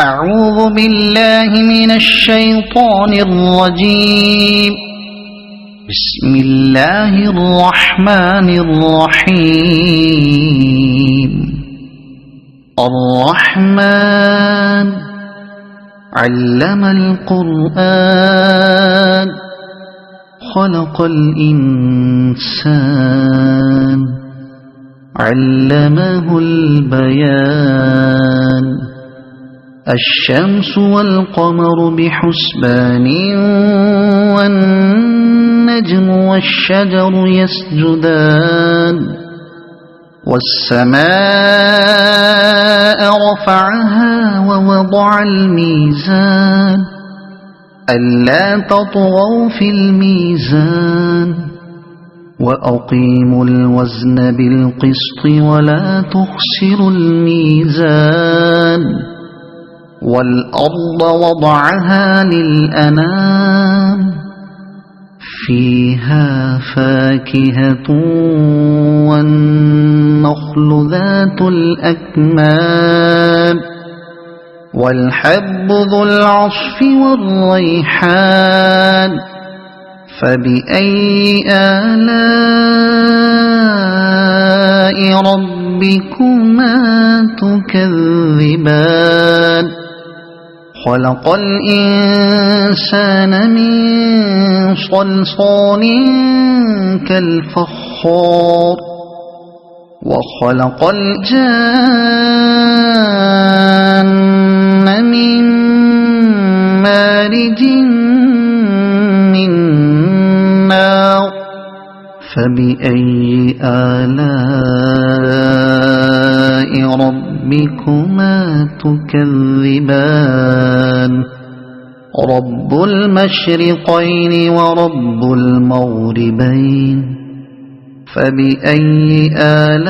أعوذ بالله من الشيطان الرجيم. بسم الله الرحمن الرحيم. الرحمن علم القرآن خلق الإنسان علمه البيان. الشمس والقمر بحسبان والنجم والشجر يسجدان. والسماء رفعها ووضع الميزان ألا تطغوا في الميزان وأقيموا الوزن بالقسط ولا تخسروا الميزان. والأرض وضعها للأنام فيها فاكهة والنخل ذات الأكمام والحب ذو العصف والريحان. فبأي آلاء ربكما تكذبان. خلق الإنسان من صلصال كالفخار وخلق الجان من مارج من نار. فبأي آلاء ربكما تكذبان. رب المشرقين ورب المغربين. فبأي آلاء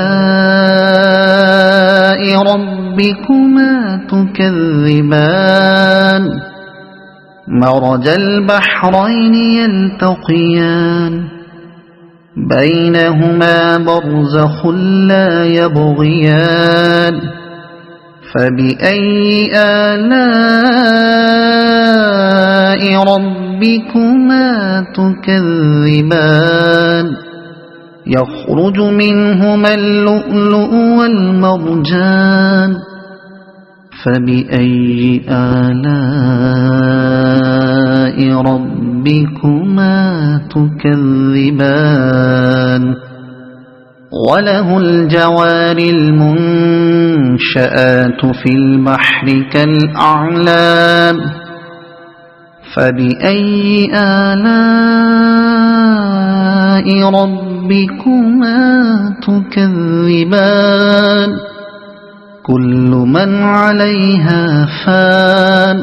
ربكما تكذبان. مرج البحرين يلتقيان بينهما برزخ لا يبغيان. فبأي آلاء ربكما تكذبان. يخرج منهما اللؤلؤ والمرجان. فبأي آلاء ربكما تكذبان. وله الجوار المنشآت في البحر كالأعلام. فبأي آلاء ربكما تكذبان. كل من عليها فان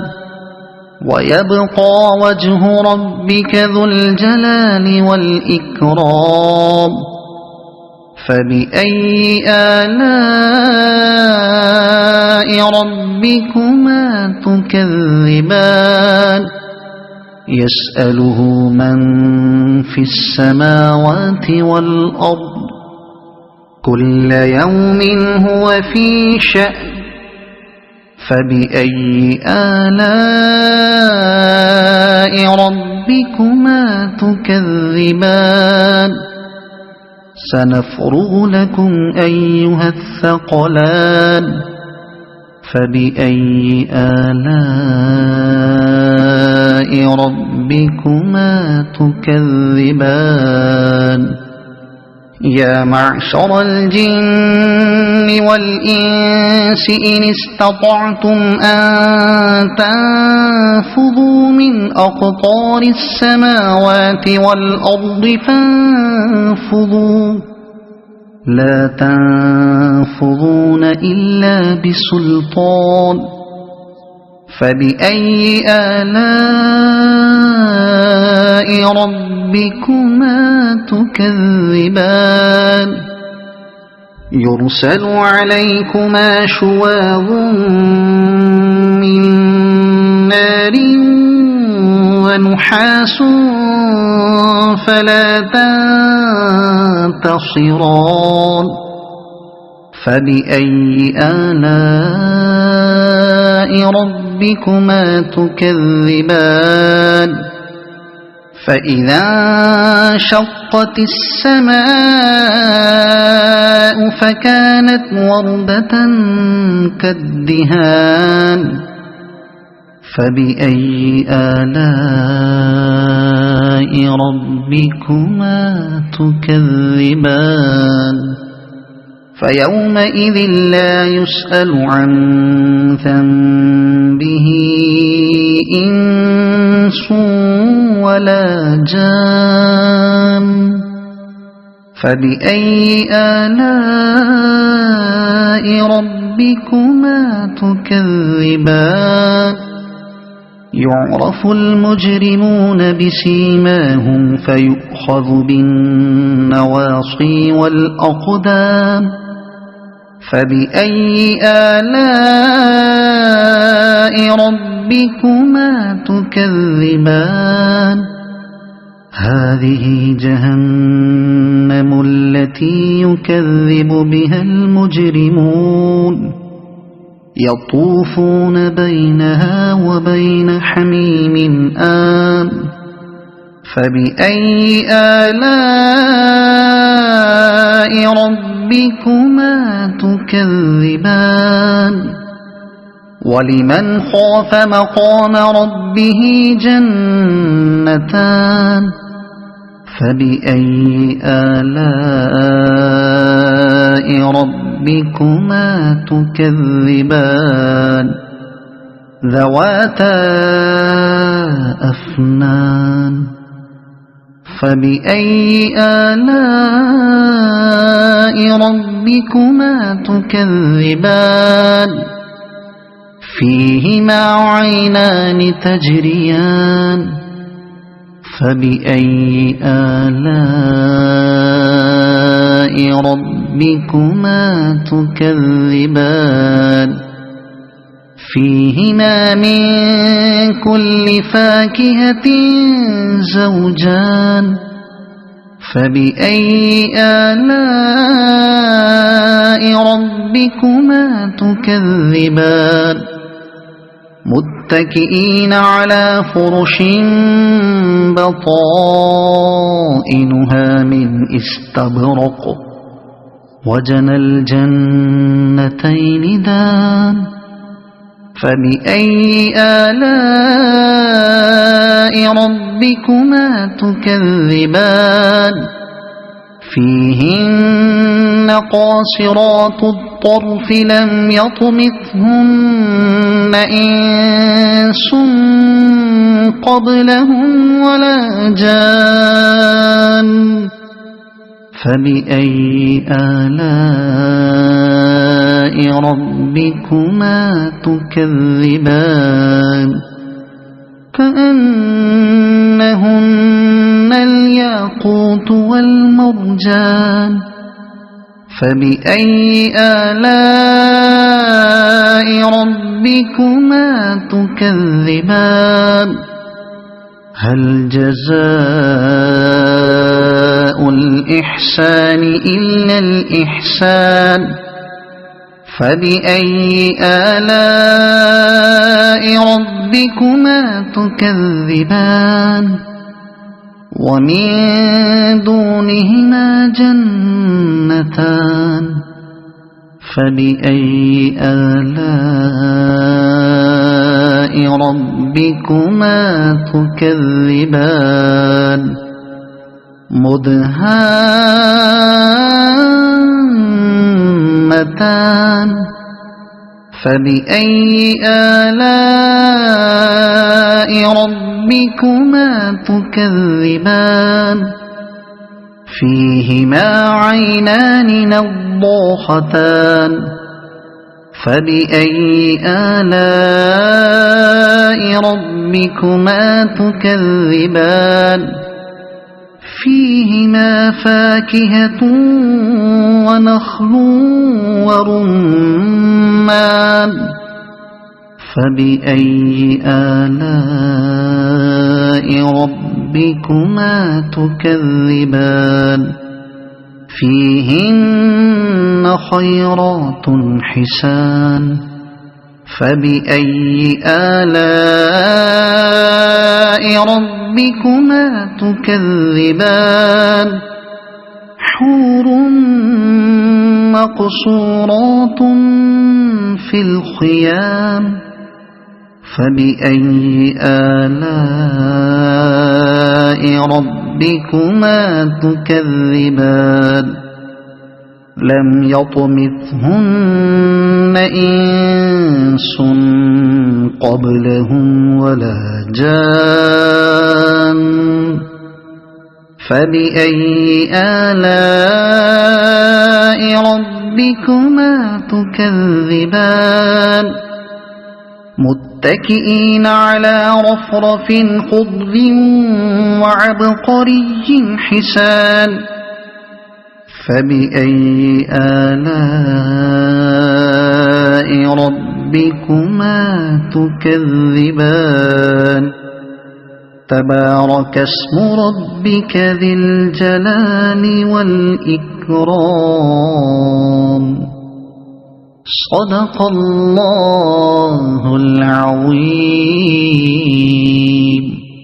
ويبقى وجه ربك ذو الجلال والإكرام. فبأي آلاء ربكما تكذبان. يسأله من في السماوات والأرض كل يوم هو في شأن. فبأي آلاء ربكما تكذبان. سنفرغ لكم أيها الثقلان. فبأي آلاء ربكما تكذبان. يا معشر الجن والإنس إن استطعتم أن تنفذوا من أقطار السماوات والأرض فانفذوا لا تنفذون إلا بسلطان. فبأي آلاء ربكما تكذبان. يرسل عليكما شواظ من نار ونحاس فلا تنتصران. فبأي آلاء ربكما تكذبان فإذا انشقت السماء فكانت وردة كالدهان فبأي آلاء ربكما تكذبان فيومئذ لا يسأل عن ذنبه إنس ولا جان فبأي آلاء ربكما تكذبان يعرف المجرمون بسيماهم فيؤخذ بالنواصي والأقدام فبأي آلاء ربكما تكذبان هذه جهنم التي يكذب بها المجرمون يطوفون بينها وبين حميم آن فبأي آلاء ربكما تكذبان ولمن خاف مقام ربه جنتان فبأي آلاء ربكما تكذبان ذواتا أفنان فبأي آلاء ربكما تكذبان فيهما عينان تجريان فبأي آلاء ربكما تكذبان فيهما من كل فاكهة زوجان فبأي آلاء ربكما تكذبان متكئين على فرش بطائنها من استبرق وجنى الجنتين دان فبأي آلاء ربكما تكذبان فيهن قاصرات الطرف لم يطمثهن إنس قبلهم ولا جان فبأي آلاء ربكما تكذبان كأنهن الياقوت والمرجان فبأي آلاء ربكما تكذبان هل جزاء الإحسان إلا الإحسان فبأي آلاء ربكما تكذبان ومن دونهما جنتان فبأي آلاء ربكما تكذبان مدهامتان فبأي آلاء ربكما تكذبان فيهما عينان نضاختان فبأي آلاء ربكما تكذبان فيهما فاكهة ونخل ورمان فبأي آلاء ربكما تكذبان فيهن خيرات حسان فبأي آلاء ربكما تكذبان حور مقصورات في الخيام فبأي آلاء ربكما تكذبان لم يطمثهن إنس قبلهم ولا جان فبأي آلاء ربكما تكذبان متكئين على رفرف خضر وعبقري حسان فبأي آلاء ربكما تكذبان تبارك اسم ربك ذي الجلال والإكرام صدق الله العظيم.